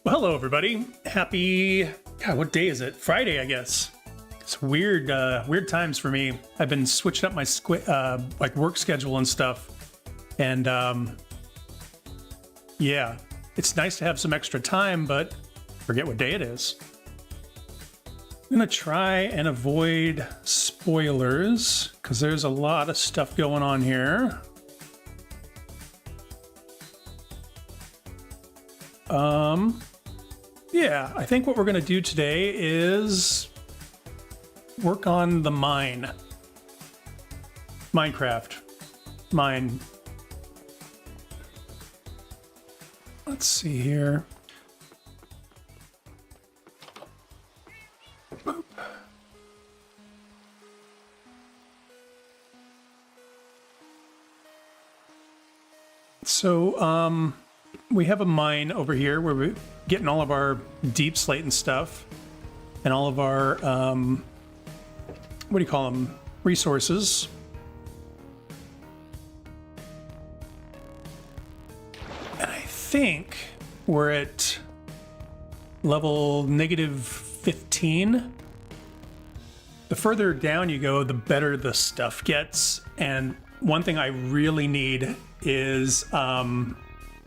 Well, hello everybody. Happy, God, what day is it? Friday, I guess. It's weird, weird times for me. I've been switching up my like work schedule and stuff. And yeah, it's nice to have some extra time, but forget what day it is. I'm gonna try and avoid spoilers because there's a lot of stuff going on here. Yeah, I think what we're gonna do today is work on the mine. Minecraft. Mine. Let's see here. Boop. So, we have a mine over here where we're getting all of our deep slate and stuff, and all of our, what do you call them? Resources. And I think we're at level -15. The further down you go, the better the stuff gets. And one thing I really need is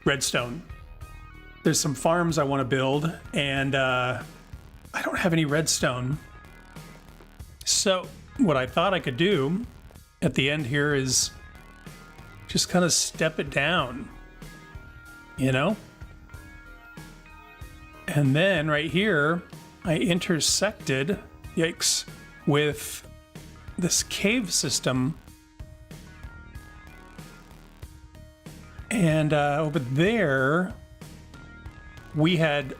redstone. There's some farms I want to build, and I don't have any redstone. So what I thought I could do at the end here is just kind of step it down, you know? And then right here, I intersected, yikes, with this cave system. And over there, we had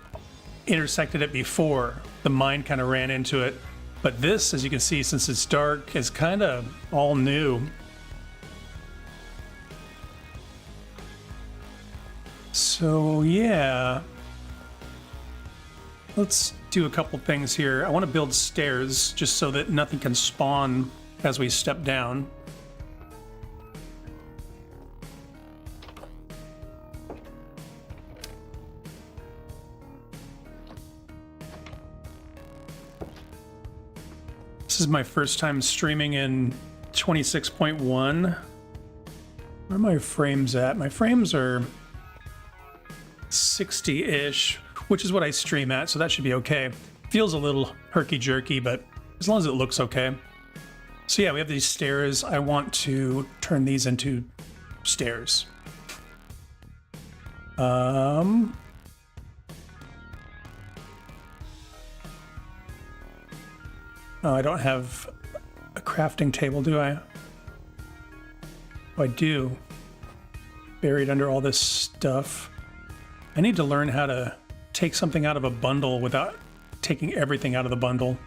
intersected it before. The mine kind of ran into it. But this, as you can see, since it's dark, is kind of all new. So yeah, let's do a couple things here. I want to build stairs just so that nothing can spawn as we step down. This is my first time streaming in 26.1. Where are my frames at? My frames are 60-ish, which is what I stream at, so that should be okay. Feels a little herky-jerky, but as long as it looks okay. So yeah, we have these stairs. I want to turn these into stairs. Oh, I don't have a crafting table, do I? Oh, I do. Buried under all this stuff. I need to learn how to take something out of a bundle without taking everything out of the bundle.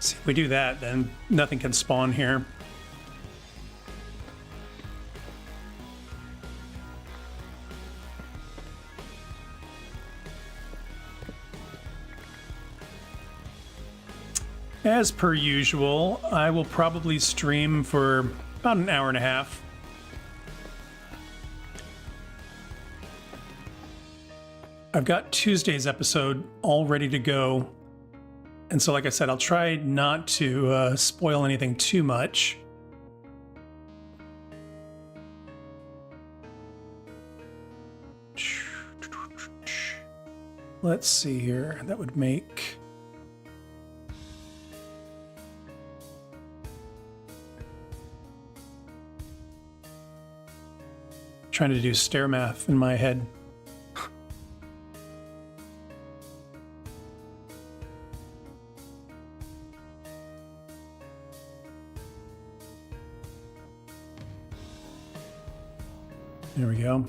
See, if we do that, then nothing can spawn here. As per usual, I will probably stream for about an hour and a half. I've got Tuesday's episode all ready to go. And so, like I said, I'll try not to spoil anything too much. Let's see here. That would make... Trying to do stair math in my head. There we go.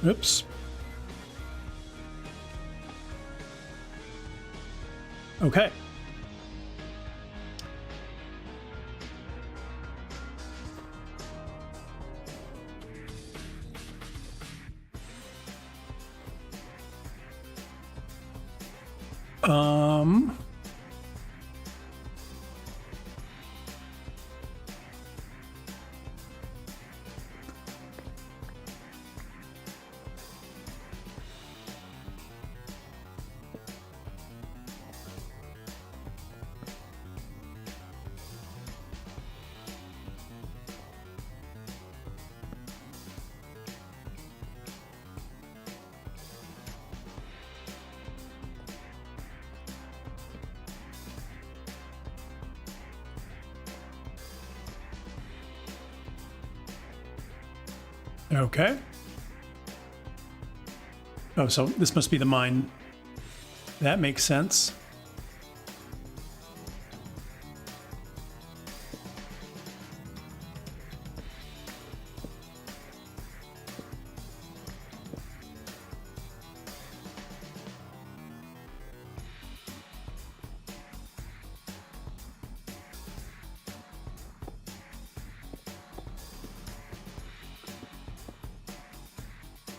Oops. Okay. Okay. Oh, so this must be the mine. That makes sense.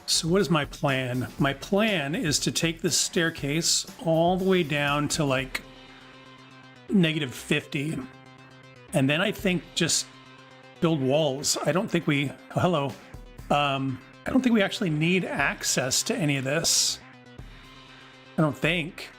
So what is my plan? My plan is to take this staircase all the way down to like -50. And then I think just build walls. I don't think we, oh, hello. I don't think we actually need access to any of this. I don't think.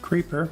Creeper.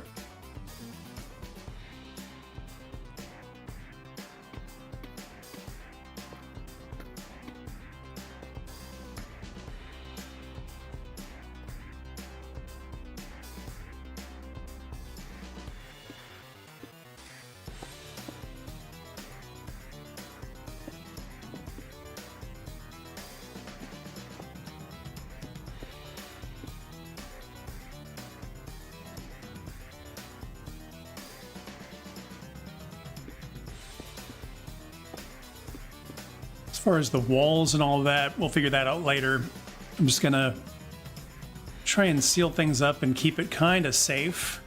As far as the walls and all of that, we'll figure that out later. I'm just gonna try and seal things up and keep it kind of safe.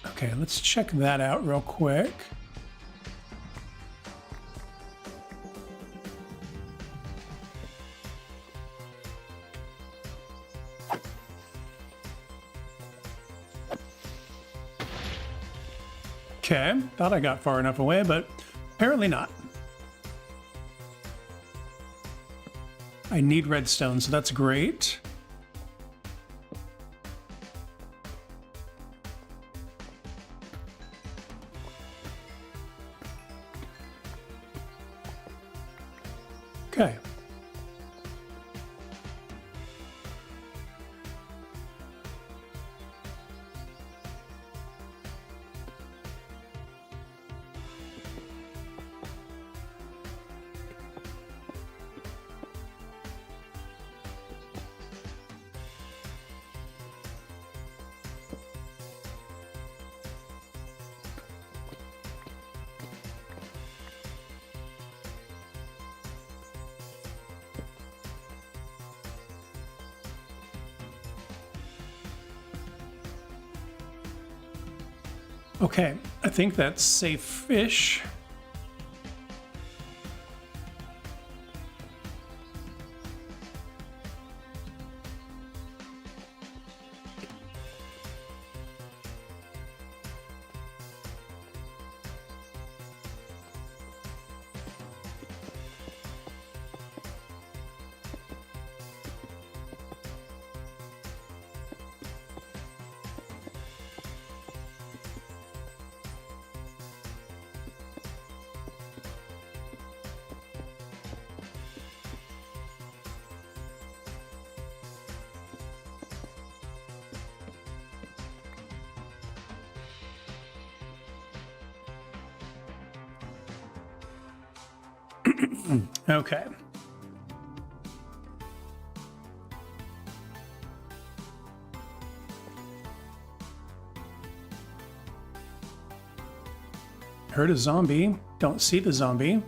Okay, let's check that out real quick. Okay, thought I got far enough away, but apparently not. I need redstone, so that's great. Okay. Okay, I think that's safe-ish. Okay. Heard a zombie. Don't see the zombie.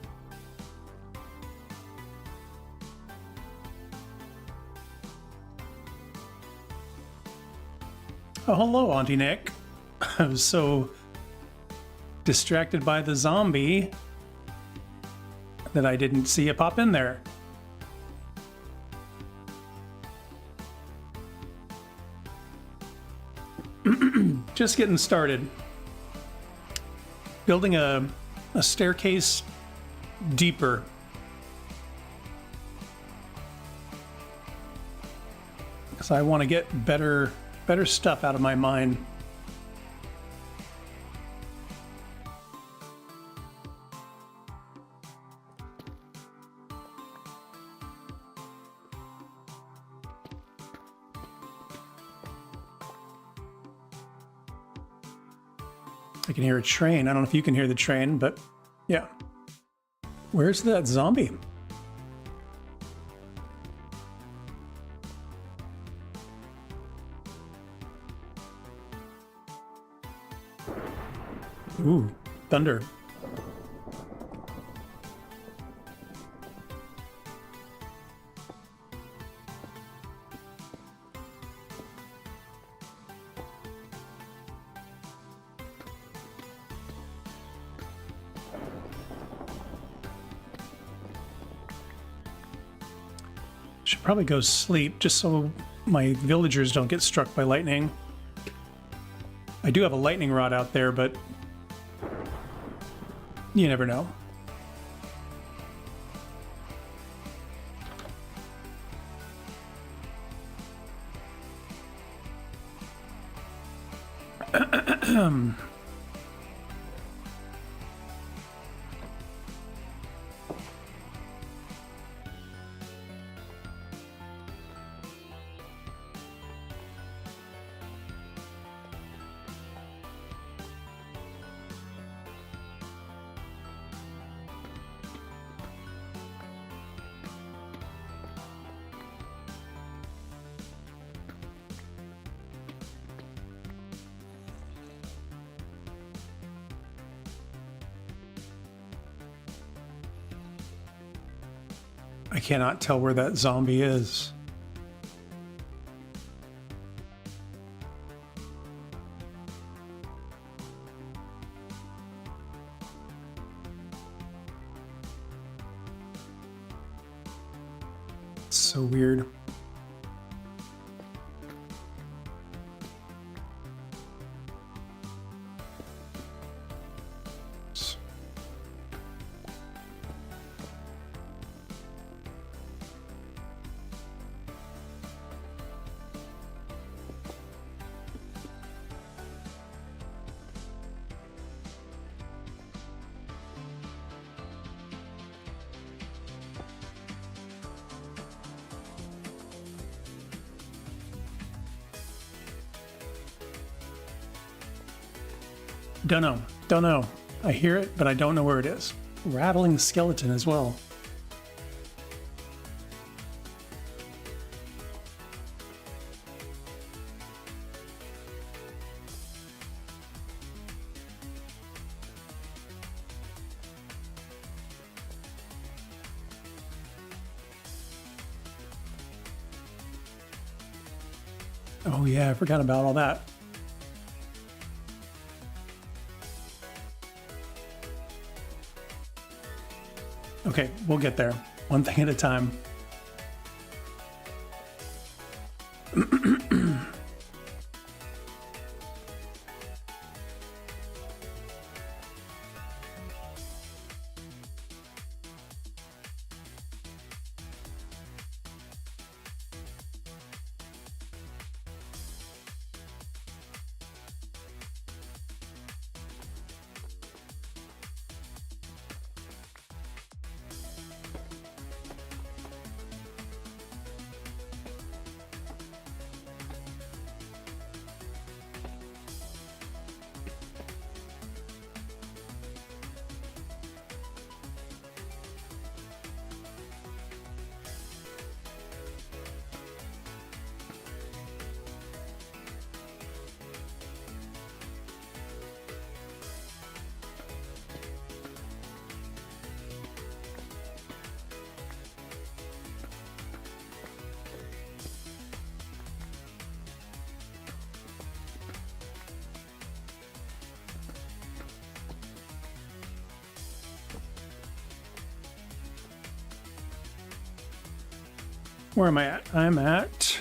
Oh, hello, Auntie Nick. I was so distracted by the zombie that I didn't see it pop in there. Just getting started. Building a staircase deeper. Because I want to get better stuff out of my mind. I can hear a train. I don't know if you can hear the train, but yeah. Where's that zombie? Ooh, thunder. Should probably go sleep just so my villagers don't get struck by lightning. I do have a lightning rod out there, but you never know. I cannot tell where that zombie is. It's so weird. Don't know. I hear it, but I don't know where it is. Rattling skeleton as well. Oh yeah, I forgot about all that. Okay, we'll get there. One thing at a time. Where am I at? I'm at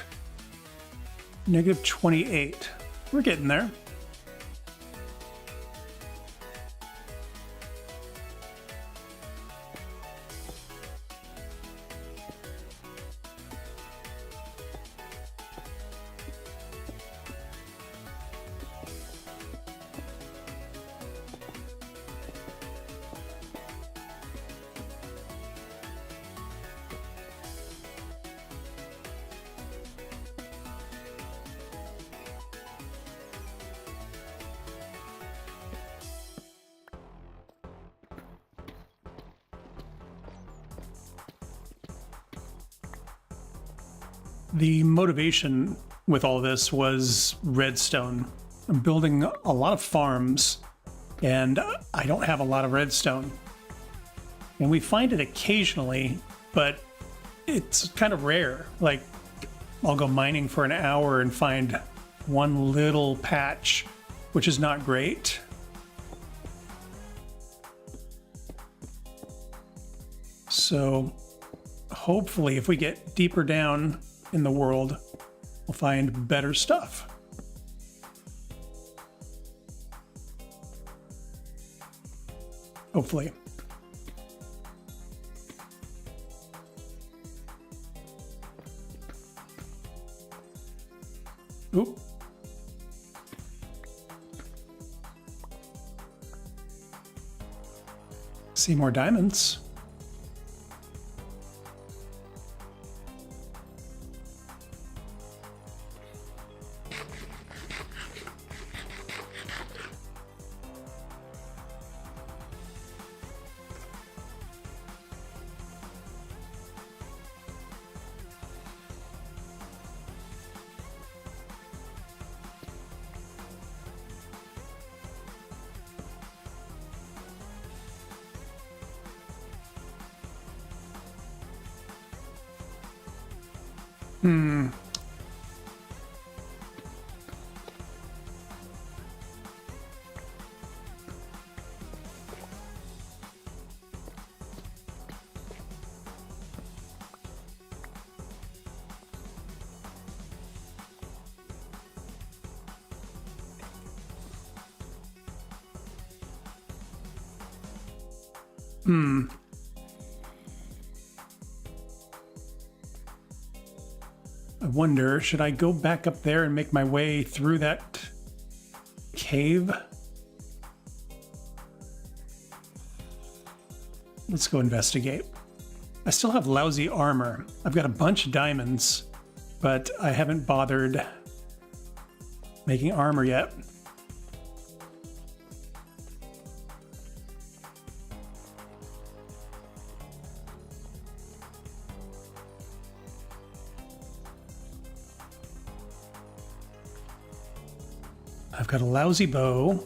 -28. We're getting there. The motivation with all this was redstone. I'm building a lot of farms, and I don't have a lot of redstone. And we find it occasionally, but it's kind of rare. Like, I'll go mining for an hour and find one little patch, which is not great. So hopefully if we get deeper down in the world, we'll find better stuff. Hopefully. Oop. See more diamonds. I wonder, should I go back up there and make my way through that cave? Let's go investigate. I still have lousy armor. I've got a bunch of diamonds, but I haven't bothered making armor yet. I've got a lousy bow.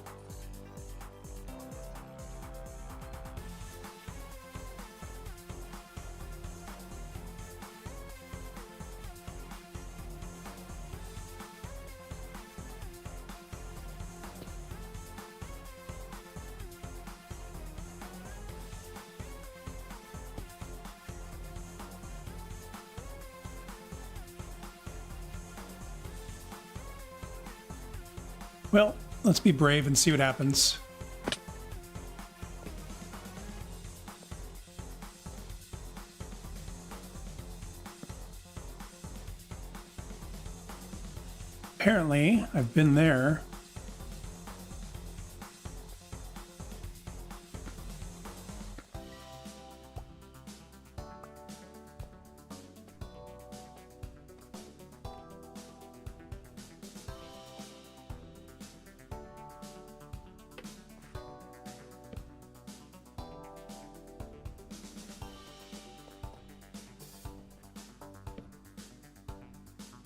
Well, let's be brave and see what happens. Apparently, I've been there.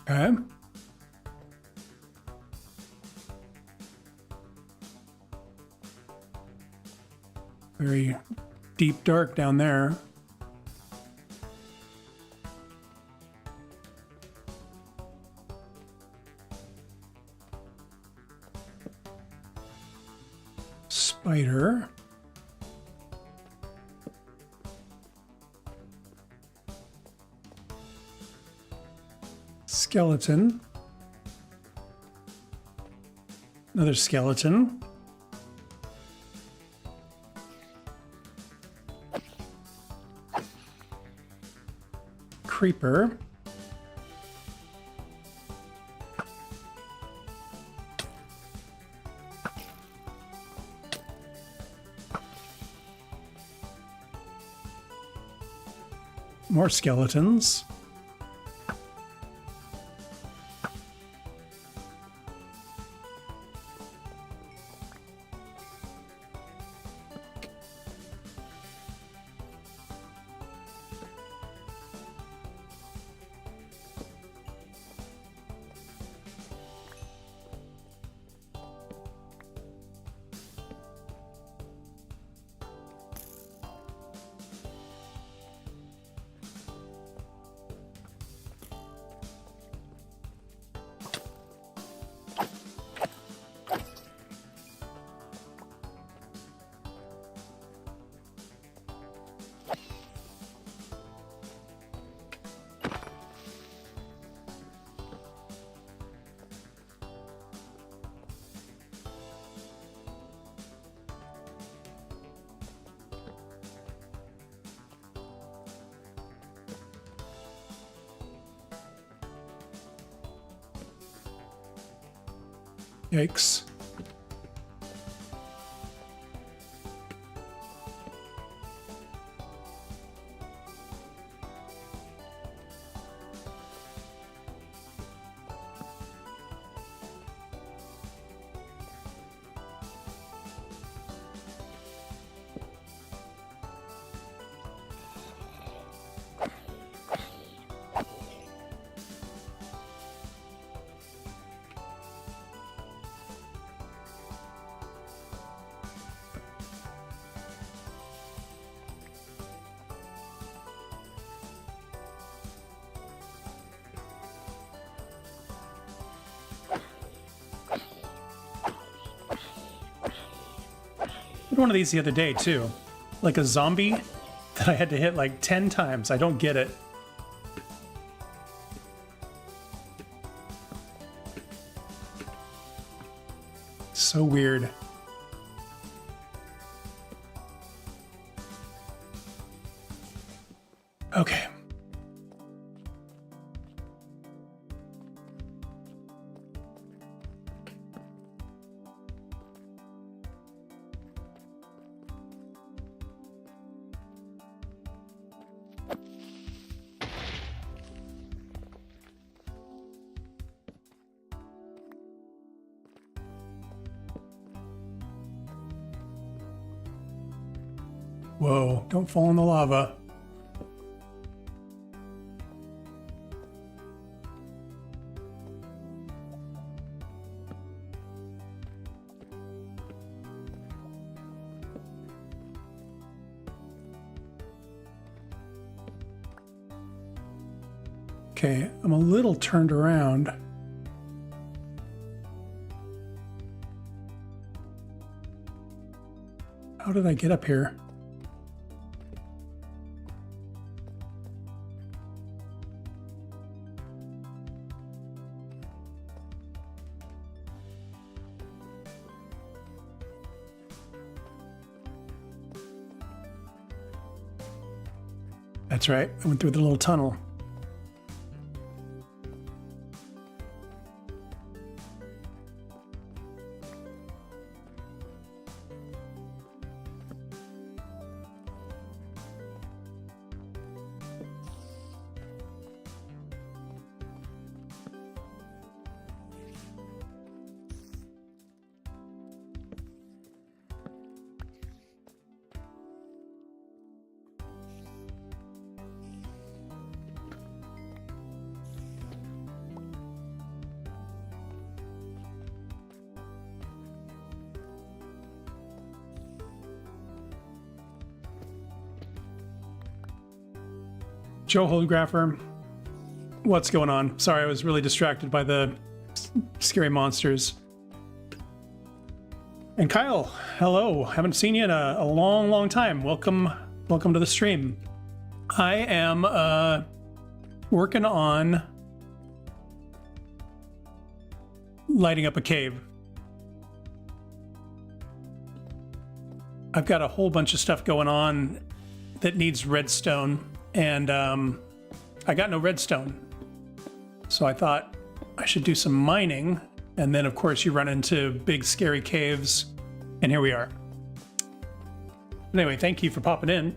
Okay. Very deep dark down there. Spider. Skeleton. Another skeleton. Creeper. More skeletons. Yikes. I did one of these the other day too. Like a zombie that I had to hit like 10 times. I don't get it. So weird. Okay. Whoa, don't fall in the lava. Okay, I'm a little turned around. How did I get up here? That's right, I went through the little tunnel. Joe Holdgrapher, what's going on? Sorry, I was really distracted by the scary monsters. And Kyle, hello. Haven't seen you in a long time. Welcome to the stream. I am working on lighting up a cave. I've got a whole bunch of stuff going on that needs redstone, and I got no redstone. So I thought I should do some mining, and then of course you run into big scary caves, and here we are. But anyway, thank you for popping in.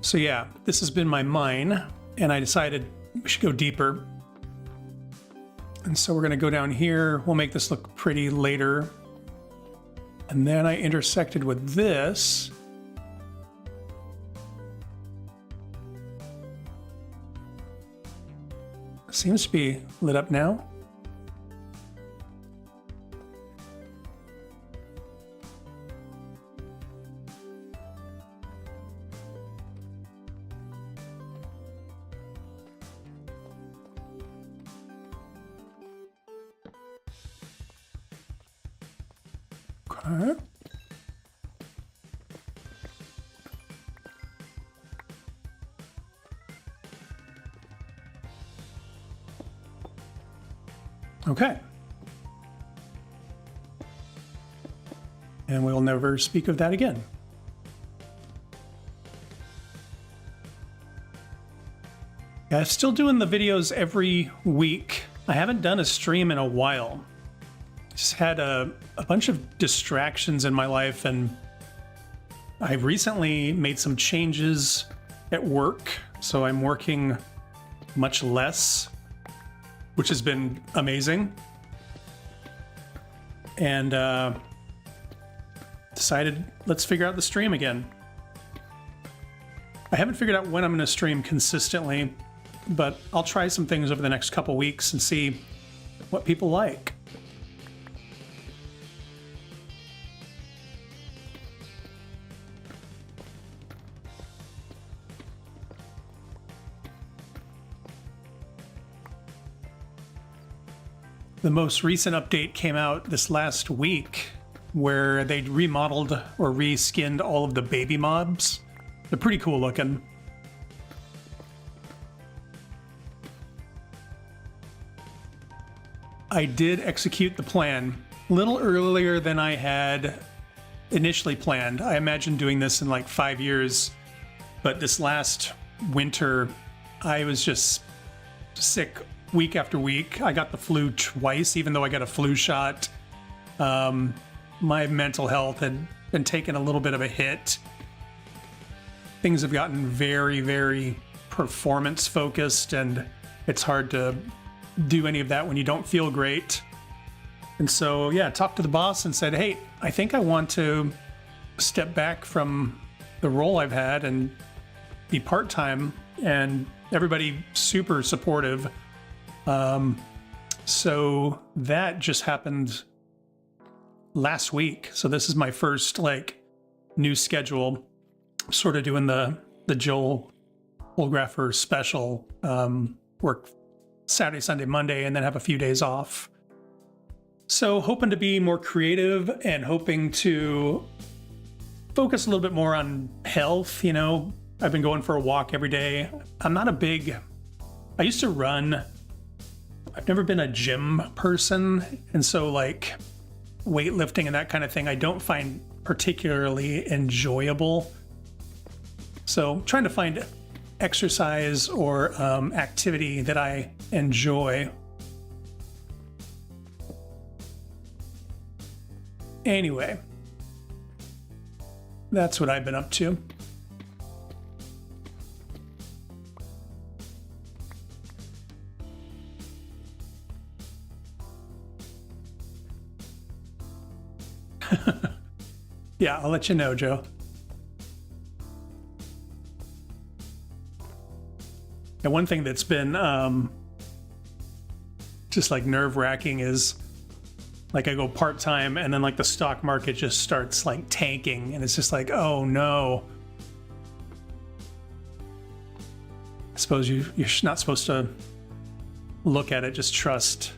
So yeah, this has been my mine, and I decided we should go deeper. And so we're gonna go down here. We'll make this look pretty later. And then I intersected with this. Seems to be lit up now. Okay. Okay. And we'll never speak of that again. Yeah, I'm still doing the videos every week. I haven't done a stream in a while. Just had a bunch of distractions in my life, and I recently made some changes at work, so I'm working much less, which has been amazing. And decided, let's figure out the stream again. I haven't figured out when I'm going to stream consistently, but I'll try some things over the next couple weeks and see what people like. The most recent update came out this last week, where they remodeled or reskinned all of the baby mobs. They're pretty cool looking. I did execute the plan a little earlier than I had initially planned. I imagined doing this in like 5 years, but this last winter, I was just sick week after week. I got the flu twice, even though I got a flu shot. My mental health had been taking a little bit of a hit. Things have gotten very, very performance focused, and it's hard to do any of that when you don't feel great. And so, yeah, I talked to the boss and said, hey, I think I want to step back from the role I've had and be part-time, and everybody super supportive. So that just happened last week. So this is my first like new schedule, sort of doing the Joel Holgrapher special, work Saturday, Sunday, Monday, and then have a few days off. So hoping to be more creative and hoping to focus a little bit more on health. You know, I've been going for a walk every day. I'm not a big, I used to run. I've never been a gym person, and so like weightlifting and that kind of thing I don't find particularly enjoyable. So trying to find exercise or activity that I enjoy. Anyway, that's what I've been up to. Yeah, I'll let you know, Joe. And one thing that's been just like nerve-wracking is like I go part-time and then like the stock market just starts like tanking, and it's just like, oh no. I suppose you're not supposed to look at it, just trust.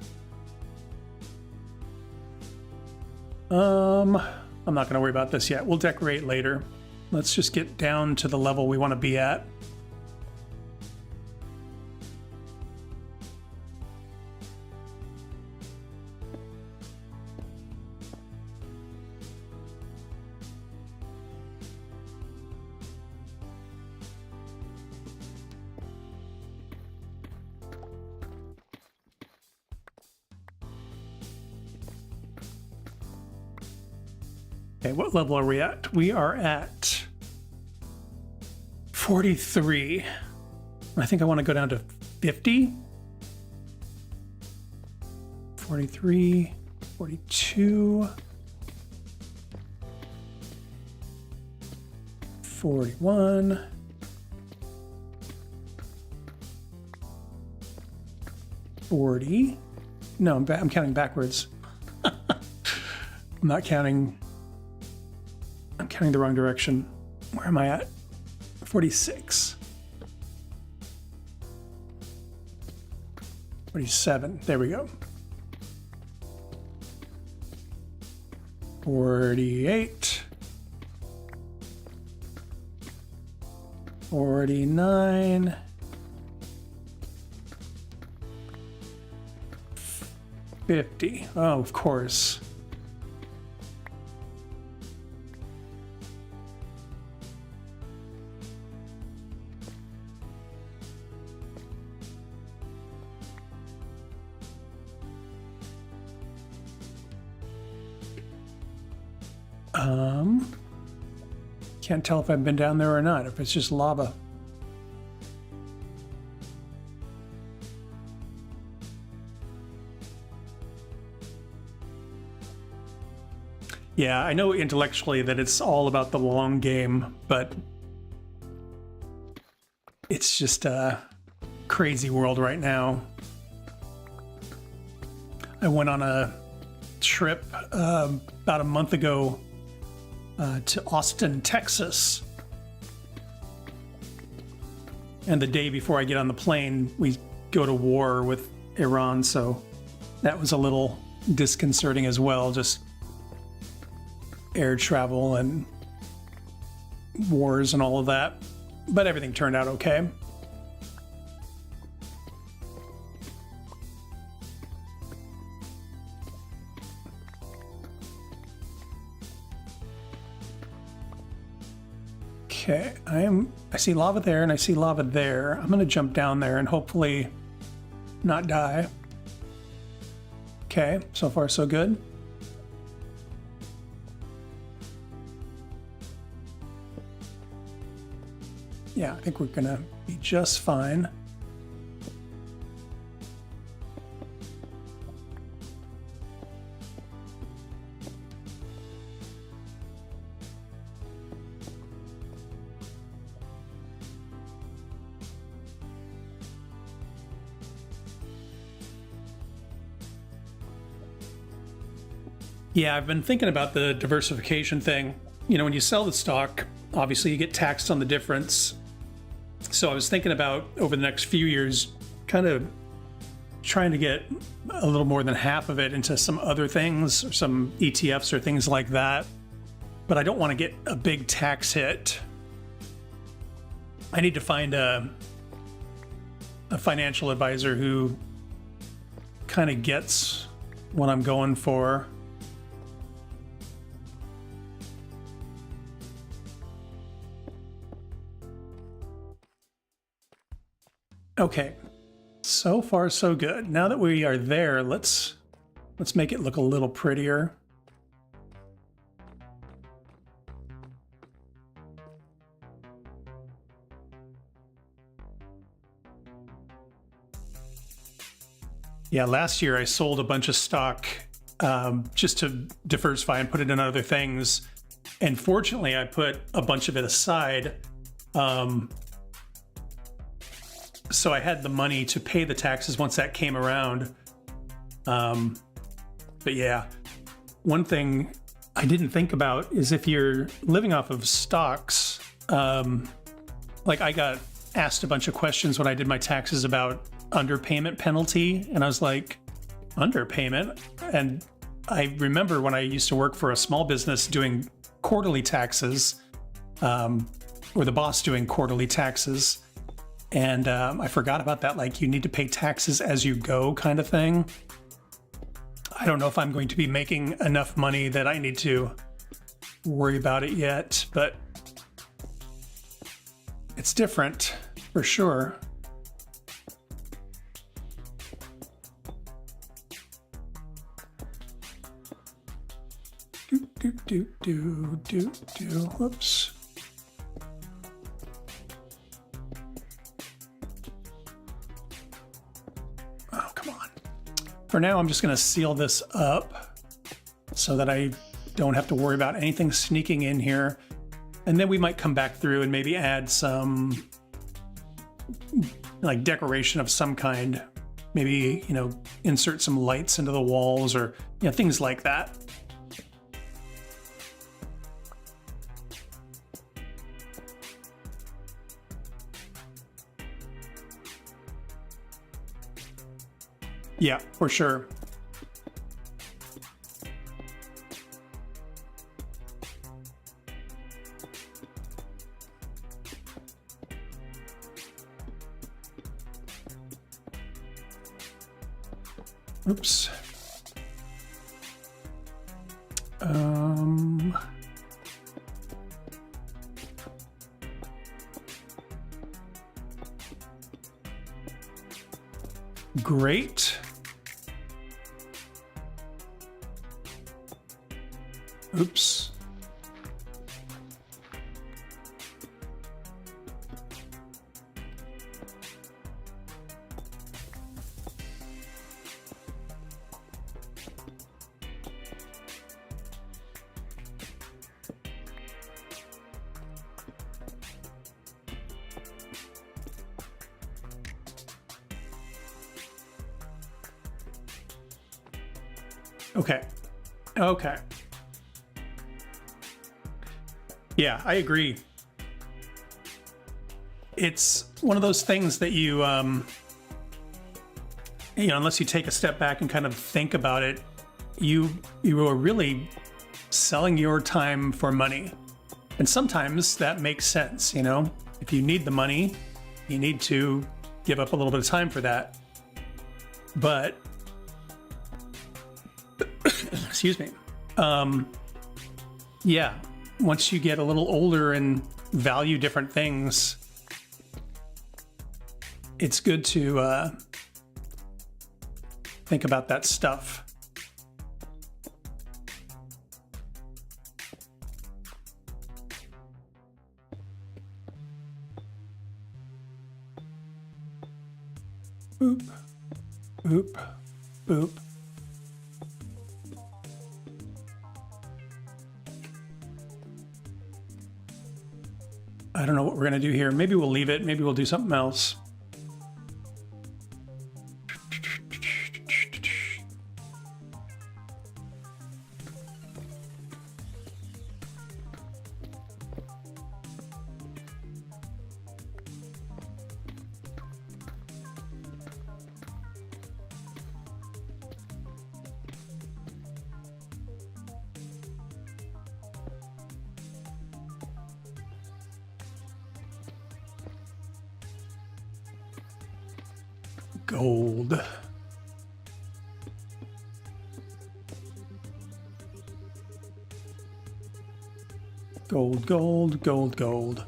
I'm not going to worry about this yet. We'll decorate later. Let's just get down to the level we want to be at. Okay, what level are we at? We are at 43. I think I want to go down to 50. 43, 42, 41, 40. No, I'm counting backwards. I'm not counting. I'm counting the wrong direction. Where am I at? 46. 47. There we go. 48. 49. 50. Oh, of course. Can't tell if I've been down there or not, if it's just lava. Yeah, I know intellectually that it's all about the long game, but it's just a crazy world right now. I went on a trip about a month ago to Austin, Texas. And the day before I get on the plane, we go to war with Iran, so that was a little disconcerting as well, just air travel and wars and all of that. But everything turned out okay. Okay, I see lava there and I see lava there. I'm gonna jump down there and hopefully not die. Okay, so far so good. Yeah, I think we're gonna be just fine. Yeah, I've been thinking about the diversification thing. You know, when you sell the stock, obviously you get taxed on the difference. So I was thinking about over the next few years, kind of trying to get a little more than half of it into some other things, or some ETFs or things like that. But I don't want to get a big tax hit. I need to find a financial advisor who kind of gets what I'm going for. Okay, so far so good. Now that we are there, let's make it look a little prettier. Yeah, last year I sold a bunch of stock just to diversify and put it in other things. And fortunately, I put a bunch of it aside. So I had the money to pay the taxes once that came around. But yeah, one thing I didn't think about is if you're living off of stocks, like I got asked a bunch of questions when I did my taxes about underpayment penalty. And I was like, underpayment? And I remember when I used to work for a small business doing quarterly taxes, or the boss doing quarterly taxes. And I forgot about that, like you need to pay taxes as you go kind of thing. I don't know if I'm going to be making enough money that I need to worry about it yet, but it's different for sure. Whoops. Oh, come on. For now, I'm just going to seal this up so that I don't have to worry about anything sneaking in here. And then we might come back through and maybe add some like decoration of some kind. Maybe, you know, insert some lights into the walls or, you know, things like that. Yeah, for sure. Oops. Great. Oops. Okay. Okay. Yeah, I agree. It's one of those things that you know, unless you take a step back and kind of think about it, you are really selling your time for money. And sometimes that makes sense, you know? If you need the money, you need to give up a little bit of time for that. But excuse me. Yeah, once you get a little older and value different things, it's good to think about that stuff. Boop, boop, boop. I don't know what we're going to do here. Maybe we'll leave it. Maybe we'll do something else. Gold. Gold, gold, gold, gold.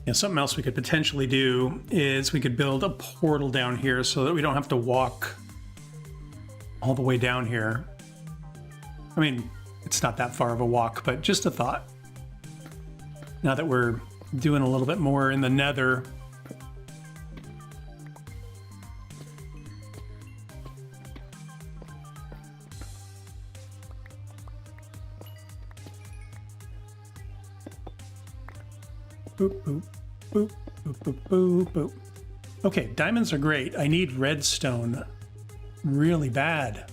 Yeah, something else we could potentially do is we could build a portal down here so that we don't have to walk all the way down here. I mean, it's not that far of a walk, but just a thought. Now that we're doing a little bit more in the nether, boop, boop, boop, boop, boop, boop, boop. Okay, diamonds are great. I need redstone really bad.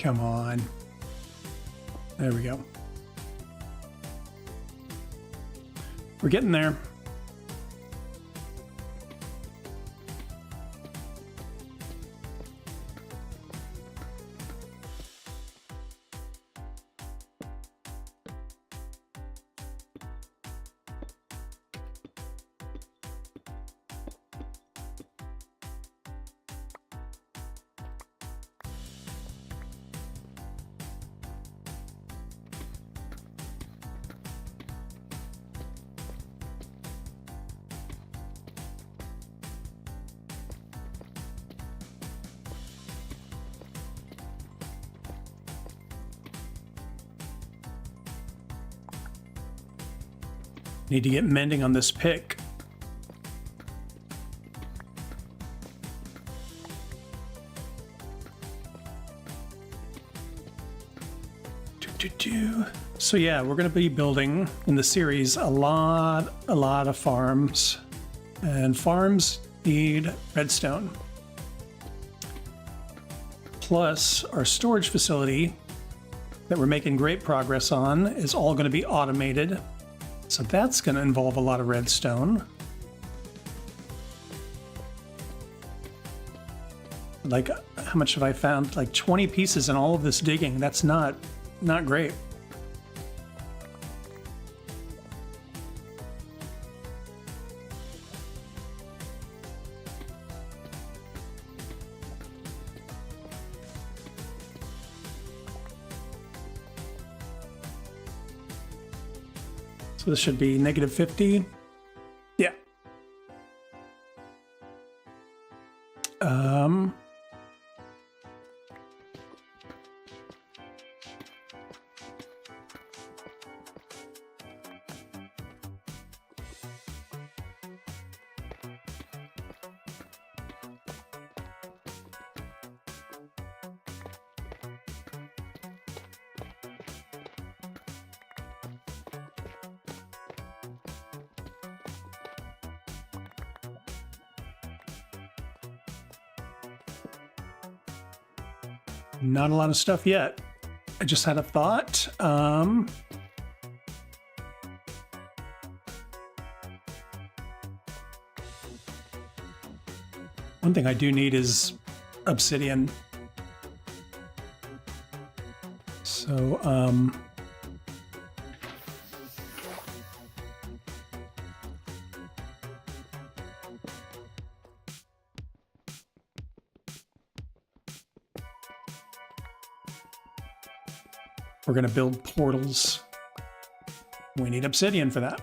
Come on. There we go. We're getting there. Need to get mending on this pick. So yeah, we're going to be building in the series a lot of farms, and farms need redstone. Plus, our storage facility that we're making great progress on is all going to be automated. So that's going to involve a lot of redstone. Like, how much have I found? Like 20 pieces in all of this digging. That's not great. So this should be -50. Yeah. Not a lot of stuff yet. I just had a thought. One thing I do need is obsidian. So, we're going to build portals. We need obsidian for that.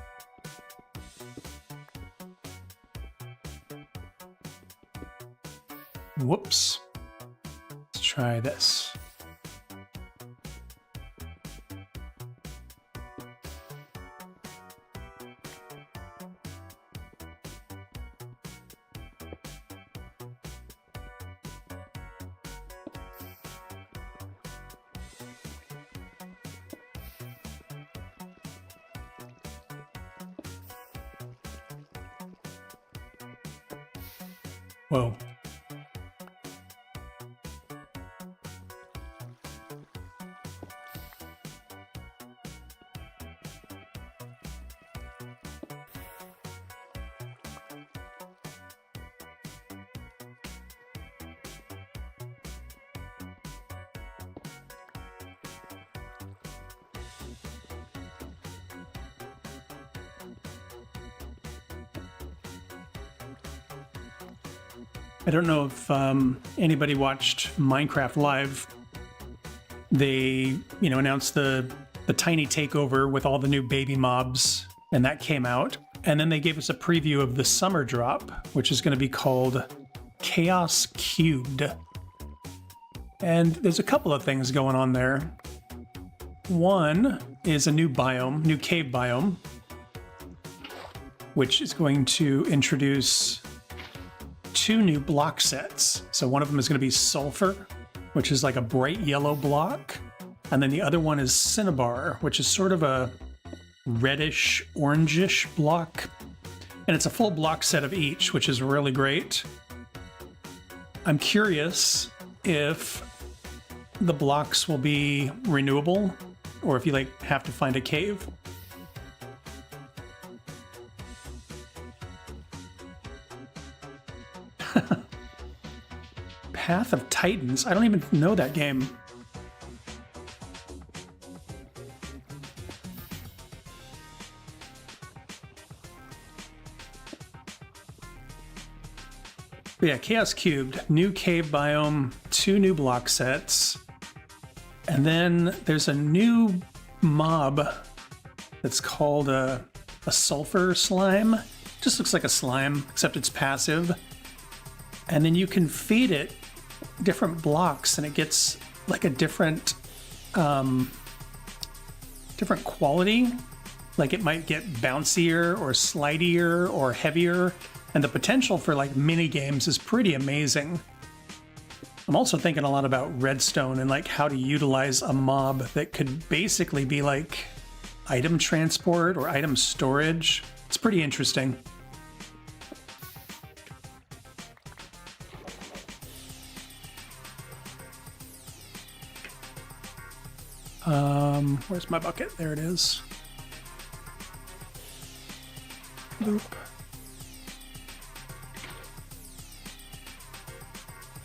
Whoops. Let's try this. Whoa. I don't know if anybody watched Minecraft Live. They, announced the tiny takeover with all the new baby mobs, and that came out. And then they gave us a preview of the summer drop, which is going to be called Chaos Cubed. And there's a couple of things going on there. One is a new biome, new cave biome, which is going to introduce 2 new block sets. So one of them is going to be sulfur, which is like a bright yellow block. And then the other one is cinnabar, which is sort of a reddish, orangish block. And it's a full block set of each, which is really great. I'm curious if the blocks will be renewable, or if you like have to find a cave. Path of Titans? I don't even know that game. But yeah, Chaos Cubed, new cave biome, 2 new block sets, and then there's a new mob that's called a sulfur slime. Just looks like a slime, except it's passive. And then you can feed it different blocks, and it gets like a different different quality. Like it might get bouncier or slidier or heavier. And the potential for like mini games is pretty amazing. I'm also thinking a lot about redstone and like how to utilize a mob that could basically be like item transport or item storage. It's pretty interesting. Where's my bucket? There it is. Boop.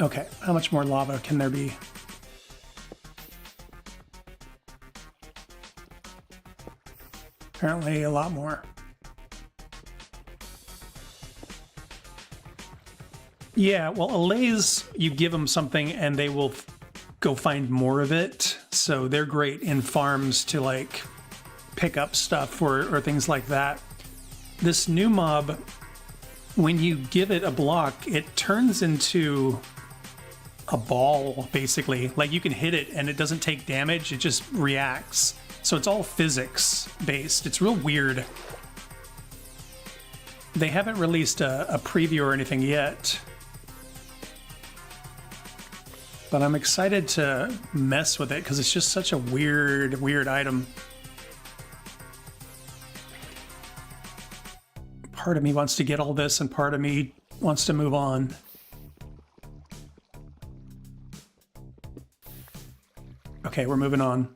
Okay, how much more lava can there be? Apparently a lot more. Yeah, well, allays, you give them something and they will go find more of it. So they're great in farms to like pick up stuff or things like that. This new mob, when you give it a block, it turns into a ball, basically. Like you can hit it and it doesn't take damage, it just reacts. So it's all physics based. It's real weird. They haven't released a preview or anything yet, but I'm excited to mess with it because it's just such a weird item. Part of me wants to get all this and part of me wants to move on. Okay, we're moving on.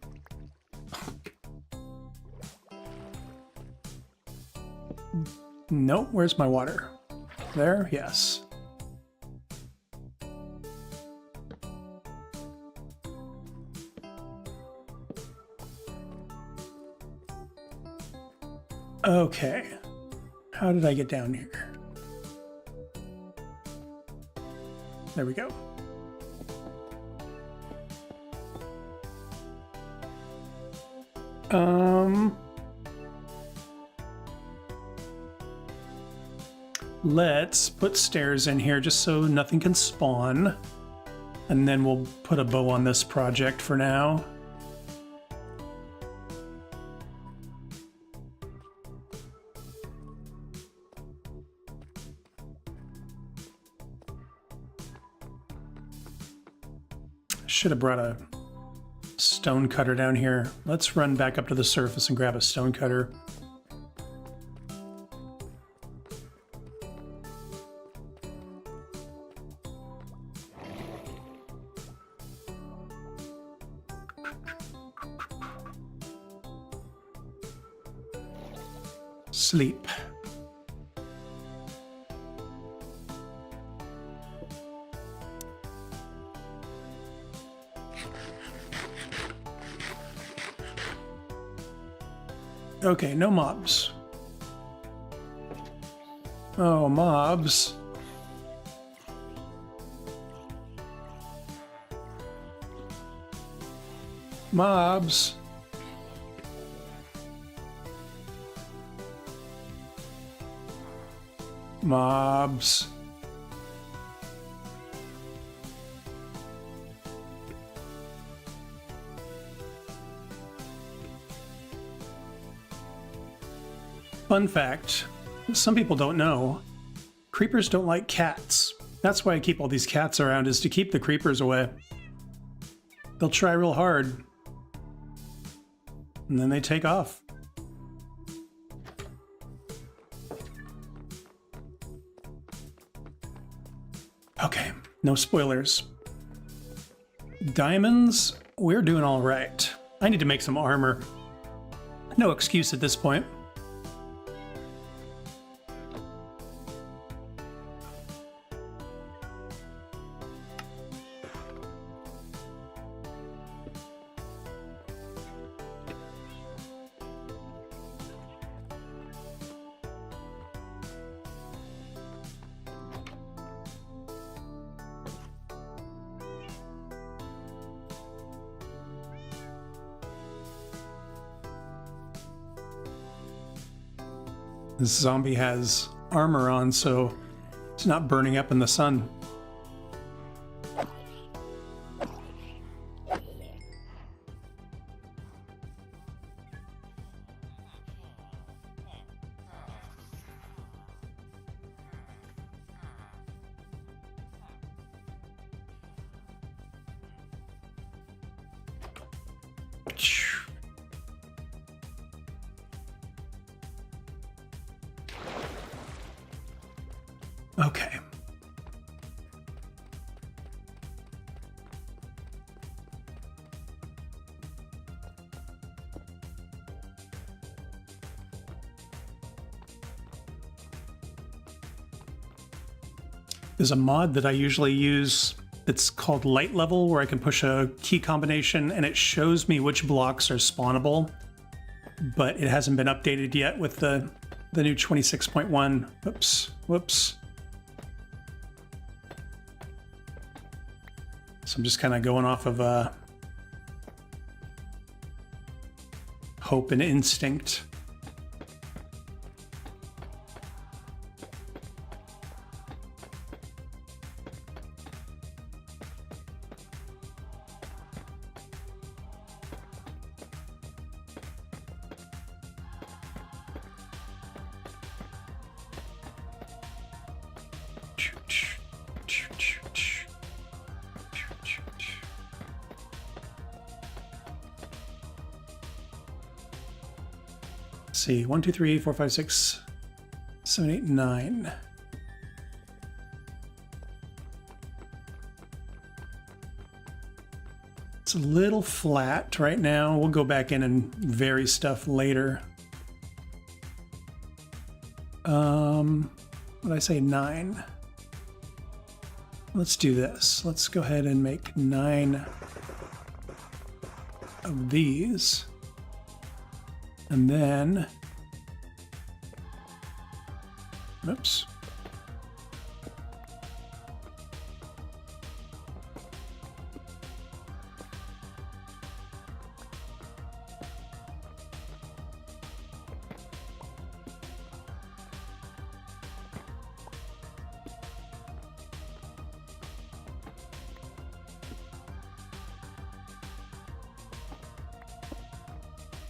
Nope, where's my water? There? Yes. Okay. How did I get down here? There we go. Let's put stairs in here just so nothing can spawn. And then we'll put a bow on this project for now. Should have brought a stone cutter down here. Let's run back up to the surface and grab a stone cutter. Sleep. Okay, no mobs. Oh, mobs. Mobs. Mobs. Fun fact, some people don't know, creepers don't like cats. That's why I keep all these cats around, is to keep the creepers away. They'll try real hard, and then they take off. Okay, no spoilers. Diamonds, we're doing all right. I need to make some armor. No excuse at this point. This zombie has armor on, so it's not burning up in the sun. Okay. There's a mod that I usually use that's called Light Level, where I can push a key combination and it shows me which blocks are spawnable, but it hasn't been updated yet with the new 26.1. Whoops. So I'm just kind of going off of hope and instinct. See, 1, 2, 3, 4, 5, 6, 7, 8, 9. It's a little flat right now. We'll go back in and vary stuff later. What did I say? 9. Let's do this. Let's go ahead and make 9 of these. And then, oops.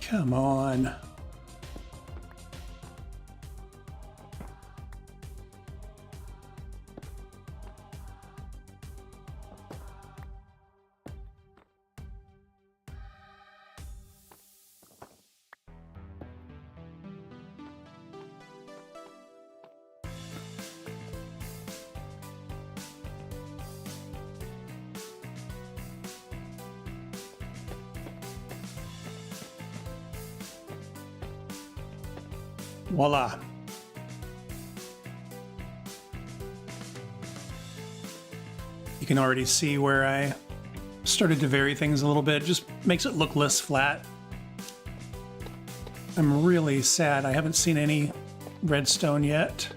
Come on. Voila. You can already see where I started to vary things a little bit. Just makes it look less flat. I'm really sad I haven't seen any redstone yet.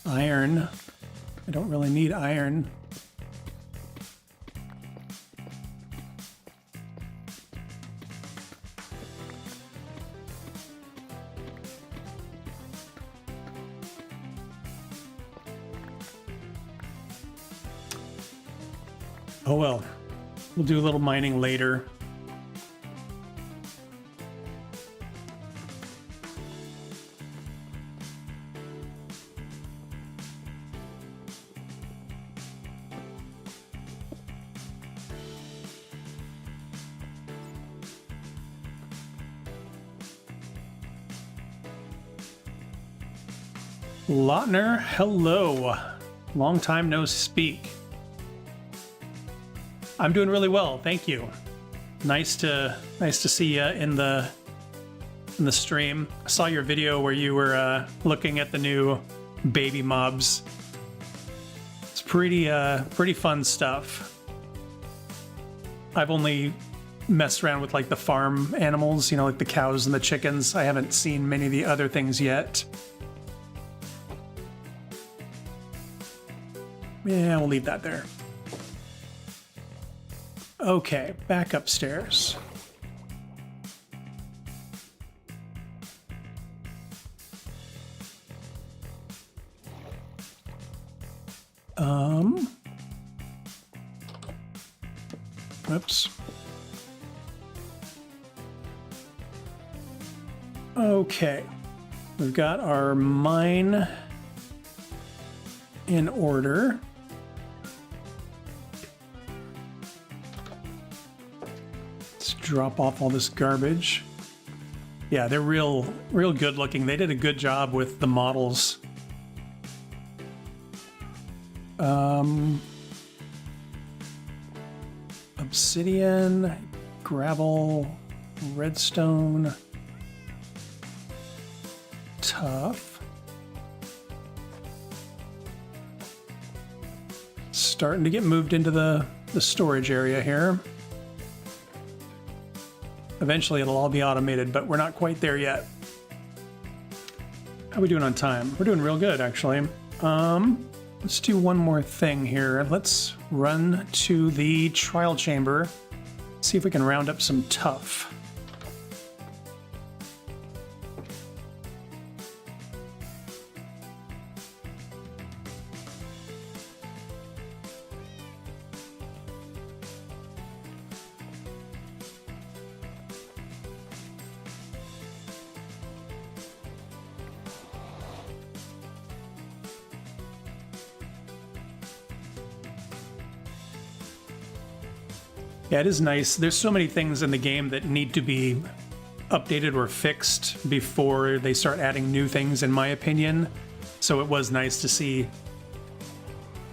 Iron. I don't really need iron. Oh well, we'll do a little mining later. Lautner, hello. Long time no speak. I'm doing really well, thank you. Nice to see you in the stream. I saw your video where you were looking at the new baby mobs. It's pretty fun stuff. I've only messed around with like the farm animals, you know, like the cows and the chickens. I haven't seen many of the other things yet. Yeah, we'll leave that there. Okay, back upstairs. Oops. Okay, we've got our mine in order. Let's drop off all this garbage. Yeah, they're real good looking. They did a good job with the models. Obsidian, gravel, redstone, tough. Starting to get moved into the storage area here. Eventually it'll all be automated, but we're not quite there yet. How are we doing on time? We're doing real good, actually. Let's do one more thing here. Let's run to the trial chamber, see if we can round up some tough. Yeah, it is nice. There's so many things in the game that need to be updated or fixed before they start adding new things, in my opinion. So it was nice to see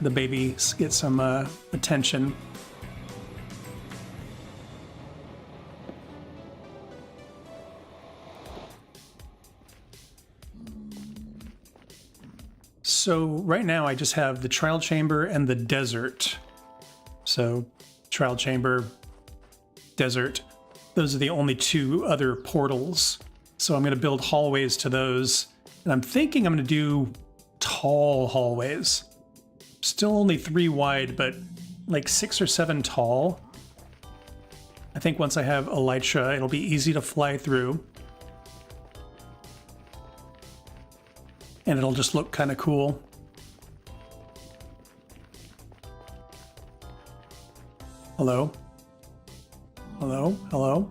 the babies get some attention. So right now I just have the trial chamber and the desert. So trial chamber, desert, those are the only two other portals. So I'm going to build hallways to those. And I'm thinking I'm going to do tall hallways. Still only 3 wide, but like 6 or 7 tall. I think once I have Elytra, it'll be easy to fly through. And it'll just look kind of cool. Hello? Hello? Hello?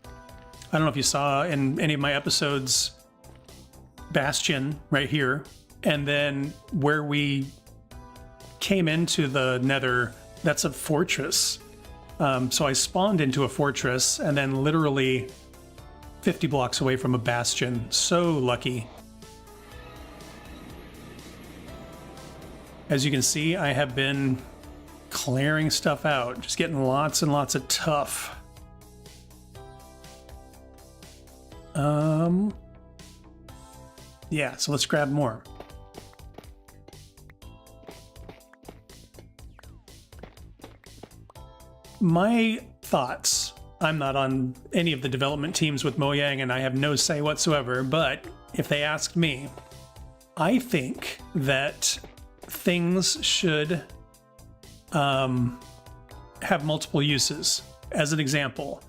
I don't know if you saw in any of my episodes, Bastion right here, and then where we came into the Nether, that's a fortress. So I spawned into a fortress and then literally 50 blocks away from a bastion. So lucky. As you can see, I have been clearing stuff out, just getting lots and lots of tough. Yeah, so let's grab more. My thoughts, I'm not on any of the development teams with Mojang and I have no say whatsoever, but if they asked me, I think that things should have multiple uses. As an example,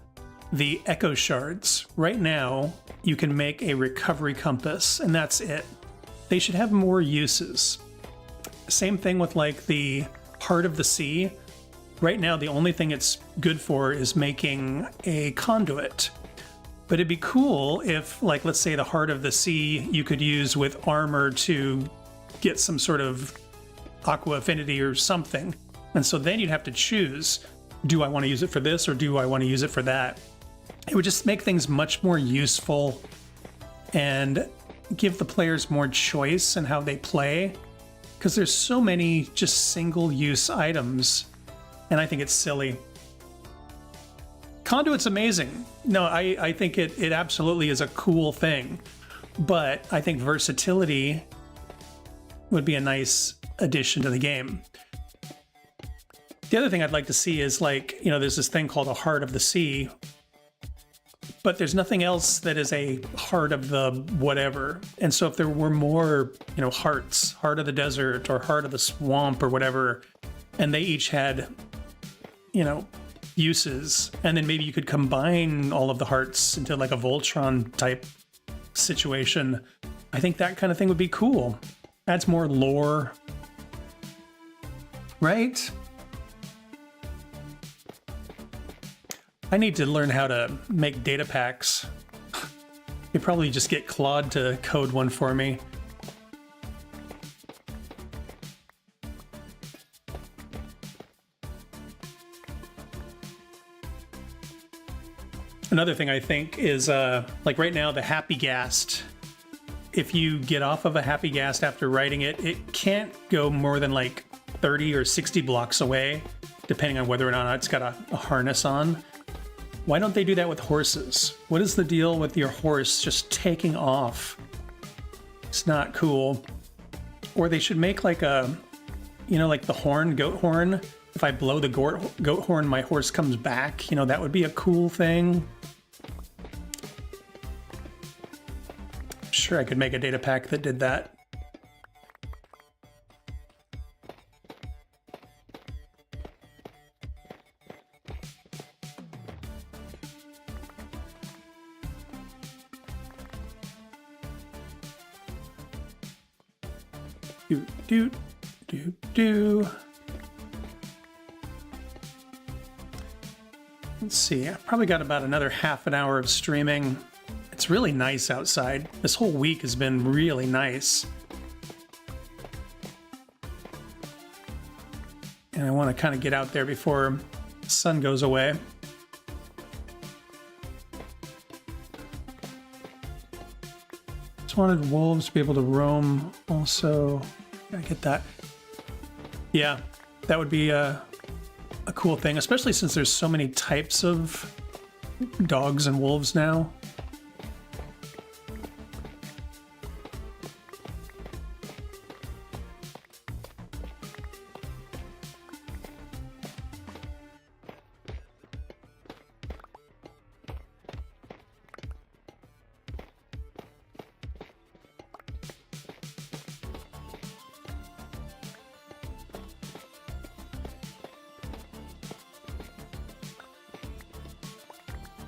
the echo shards. Right now, you can make a recovery compass, and that's it. They should have more uses. Same thing with like the heart of the sea. Right now, the only thing it's good for is making a conduit. But it'd be cool if, like, let's say the heart of the sea you could use with armor to get some sort of aqua affinity or something. And so then you'd have to choose, do I want to use it for this or do I want to use it for that? It would just make things much more useful. And give the players more choice in how they play, because there's so many just single-use items, and I think it's silly. Conduit's amazing. No, I think it absolutely is a cool thing, but I think versatility would be a nice addition to the game. The other thing I'd like to see is, like, you know, there's this thing called a Heart of the Sea, but there's nothing else that is a heart of the whatever. And so if there were more, you know, hearts, Heart of the Desert or Heart of the Swamp or whatever, and they each had, you know, uses, and then maybe you could combine all of the hearts into like a Voltron type situation, I think that kind of thing would be cool. Adds more lore, right? I need to learn how to make data packs. You probably just get Claude to code one for me. Another thing I think is, like right now, the Happy Ghast. If you get off of a Happy Ghast after riding it, it can't go more than like 30 or 60 blocks away, depending on whether or not it's got a harness on. Why don't they do that with horses? What is the deal with your horse just taking off? It's not cool. Or they should make like a, you know, like the horn, goat horn. If I blow the goat horn, my horse comes back. You know, that would be a cool thing. Sure, I could make a data pack that did that. Do. Let's see, I've probably got about another half an hour of streaming. It's really nice outside. This whole week has been really nice. And I want to kind of get out there before the sun goes away. Just wanted wolves to be able to roam also. Gotta get that. Yeah, that would be a cool thing, especially since there's so many types of dogs and wolves now.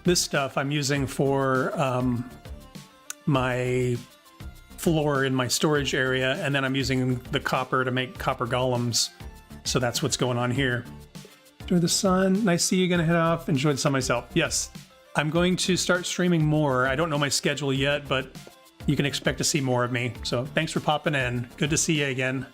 This stuff I'm using for my floor in my storage area, and then I'm using the copper to make copper golems. So that's what's going on here. Enjoy the sun. Nice to see you. Gonna head off. Enjoy the sun myself. Yes, I'm going to start streaming more. I don't know my schedule yet, but you can expect to see more of me. So thanks for popping in. Good to see you again.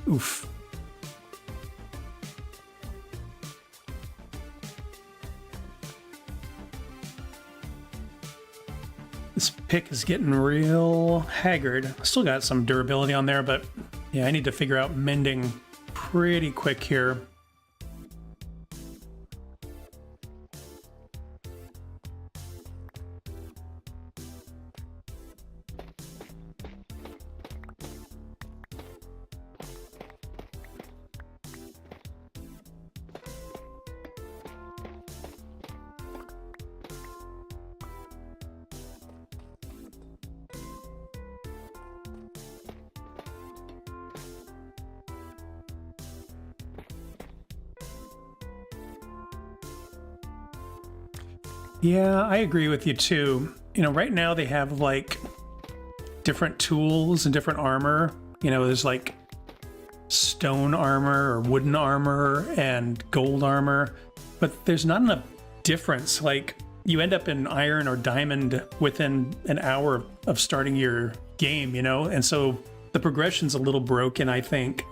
Oof. This pick is getting real haggard. Still got some durability on there, but yeah, I need to figure out mending pretty quick here. Yeah, I agree with you too. You know, right now they have like different tools and different armor. You know, there's like stone armor or wooden armor and gold armor, but there's not enough difference. Like, you end up in iron or diamond within an hour of starting your game, you know? And so the progression's a little broken, I think.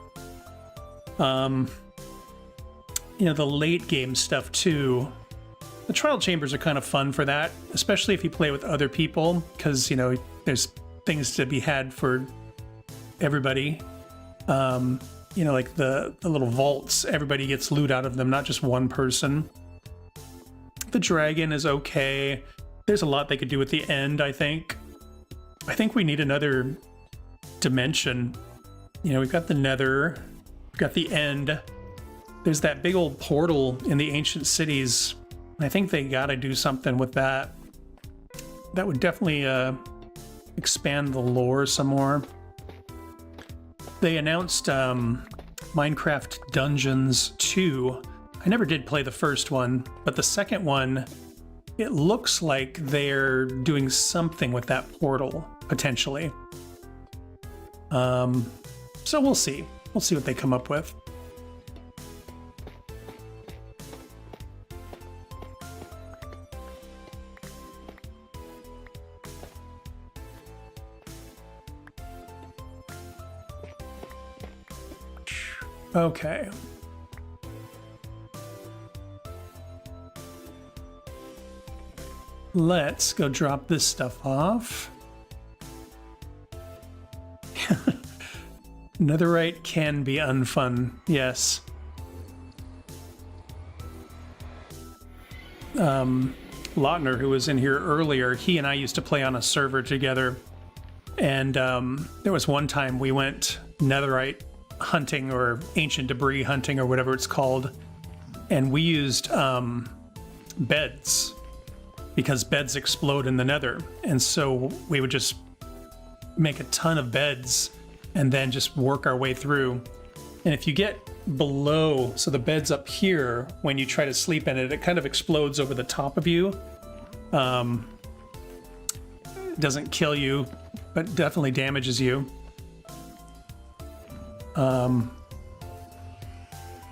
You know, the late game stuff too. The trial chambers are kind of fun for that, especially if you play with other people, because, you know, there's things to be had for everybody. You know, like the little vaults, everybody gets loot out of them, not just one person. The dragon is okay. There's a lot they could do at the end, I think. I think we need another dimension. You know, we've got the nether, we've got the end. There's that big old portal in the ancient cities. I think they gotta do something with that. That would definitely expand the lore some more. They announced Minecraft Dungeons 2. I never did play the first one, but the second one, it looks like they're doing something with that portal, potentially. So we'll see. We'll see what they come up with. Okay. Let's go drop this stuff off. Netherite can be unfun, yes. Lautner, who was in here earlier, he and I used to play on a server together. And there was one time we went netherite hunting or ancient debris hunting or whatever it's called. And we used beds, because beds explode in the nether. And so we would just make a ton of beds and then just work our way through. And if you get below, so the bed's up here, when you try to sleep in it, it kind of explodes over the top of you. It doesn't kill you, but definitely damages you. But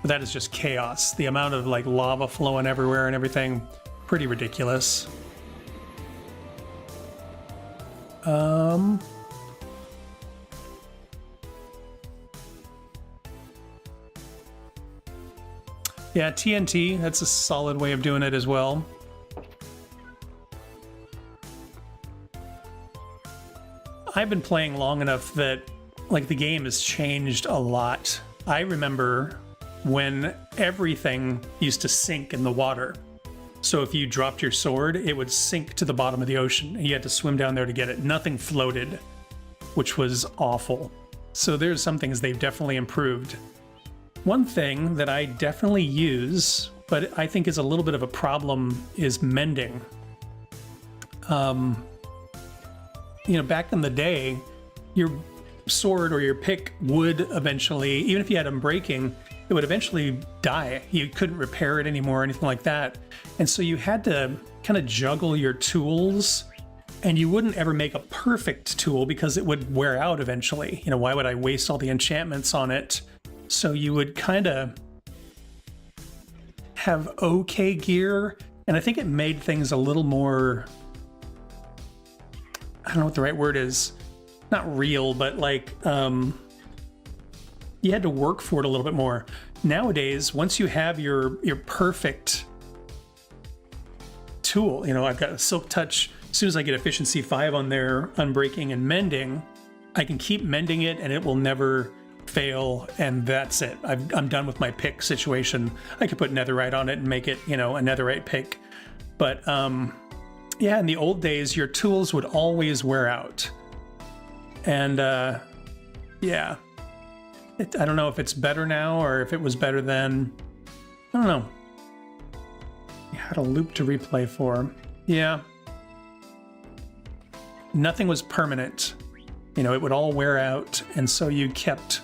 that is just chaos. The amount of like lava flowing everywhere and everything, pretty ridiculous. Yeah, TNT, that's a solid way of doing it as well. I've been playing long enough that like the game has changed a lot. I remember when everything used to sink in the water. So if you dropped your sword, it would sink to the bottom of the ocean and you had to swim down there to get it. Nothing floated, which was awful. So there's some things they've definitely improved. One thing that I definitely use, but I think is a little bit of a problem, is mending. You know, back in the day, your sword or your pick would eventually, even if you had them breaking, it would eventually die. You couldn't repair it anymore or anything like that. And so you had to kind of juggle your tools, and you wouldn't ever make a perfect tool because it would wear out eventually. You know, why would I waste all the enchantments on it? So you would kind of have okay gear, and I think it made things a little more, I don't know what the right word is, not real, but like you had to work for it a little bit more. Nowadays, once you have your perfect tool, you know, I've got a Silk Touch. As soon as I get efficiency 5 on there, unbreaking and mending, I can keep mending it and it will never fail, and that's it. I'm done with my pick situation. I could put netherite on it and make it, you know, a netherite pick. But yeah, in the old days, your tools would always wear out. And yeah, I don't know if it's better now or if it was better then. I don't know. You had a loop to replay for. Yeah. Nothing was permanent. You know, it would all wear out, and so you kept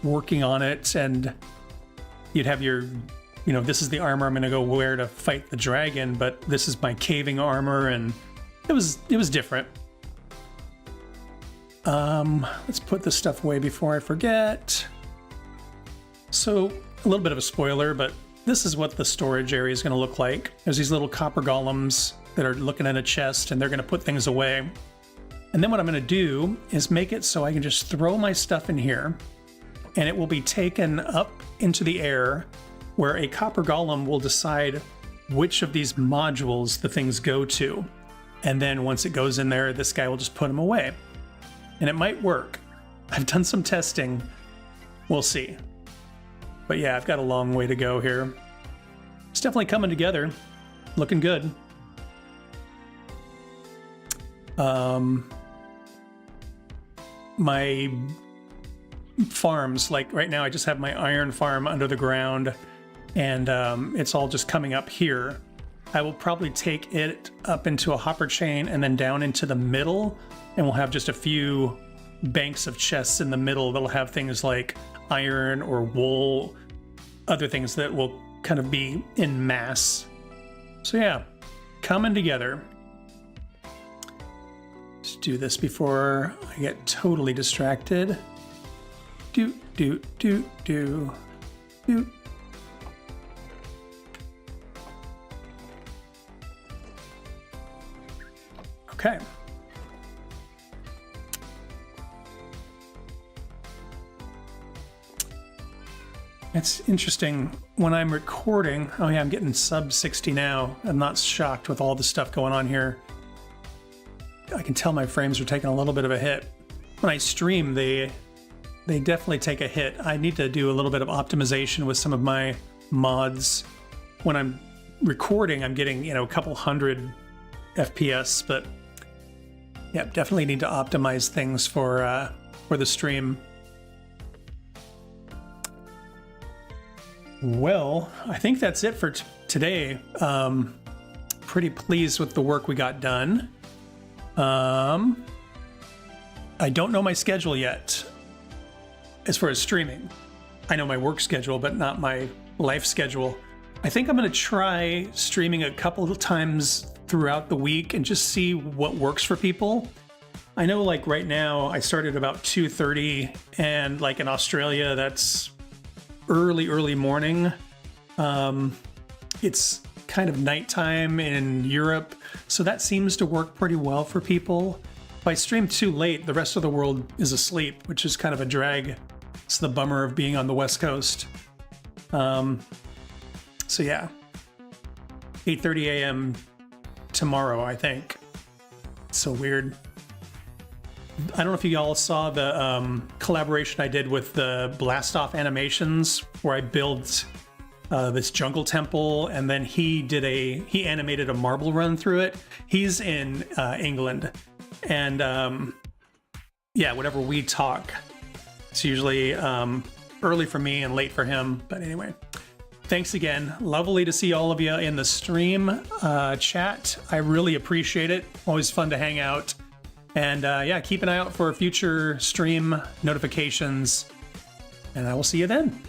working on it, and you'd have your you know, this is the armor I'm going to go wear to fight the dragon, but this is my caving armor, and it was different. Let's put this stuff away before I forget. So, a little bit of a spoiler, but this is what the storage area is going to look like. There's these little copper golems that are looking at a chest, and they're going to put things away. And then what I'm going to do is make it so I can just throw my stuff in here, and it will be taken up into the air, where a copper golem will decide which of these modules the things go to. And then once it goes in there, this guy will just put them away. And it might work. I've done some testing. We'll see. But yeah, I've got a long way to go here. It's definitely coming together. Looking good. My farms, like right now I just have my iron farm under the ground, and it's all just coming up here. I will probably take it up into a hopper chain and then down into the middle, and we'll have just a few banks of chests in the middle that'll have things like iron or wool, other things that will kind of be in mass. So yeah, coming together. Let's do this before I get totally distracted. Do. Okay. It's interesting when I'm recording. Oh yeah, I'm getting sub 60 now. I'm not shocked with all the stuff going on here. I can tell my frames are taking a little bit of a hit. When I stream, they definitely take a hit. I need to do a little bit of optimization with some of my mods. When I'm recording, I'm getting, you know, a couple hundred FPS, but yeah, definitely need to optimize things for the stream. Well, I think that's it for today. Pretty pleased with the work we got done. I don't know my schedule yet as far as streaming. I know my work schedule, but not my life schedule. I think I'm going to try streaming a couple of times throughout the week and just see what works for people. I know, like right now, I started about 2:30, and like in Australia, that's early morning. It's kind of nighttime in Europe, so that seems to work pretty well for people. If I stream too late, the rest of the world is asleep, which is kind of a drag. It's the bummer of being on the West Coast. So yeah, 8:30 a.m. tomorrow, I think. It's so weird. I don't know if you all saw the collaboration I did with the Blast Off Animations, where I built this jungle temple, and then he animated a marble run through it. He's in England, and yeah, whenever we talk, it's usually early for me and late for him. But anyway, thanks again. Lovely to see all of you in the stream chat. I really appreciate it. Always fun to hang out. And yeah, keep an eye out for future stream notifications, and I will see you then.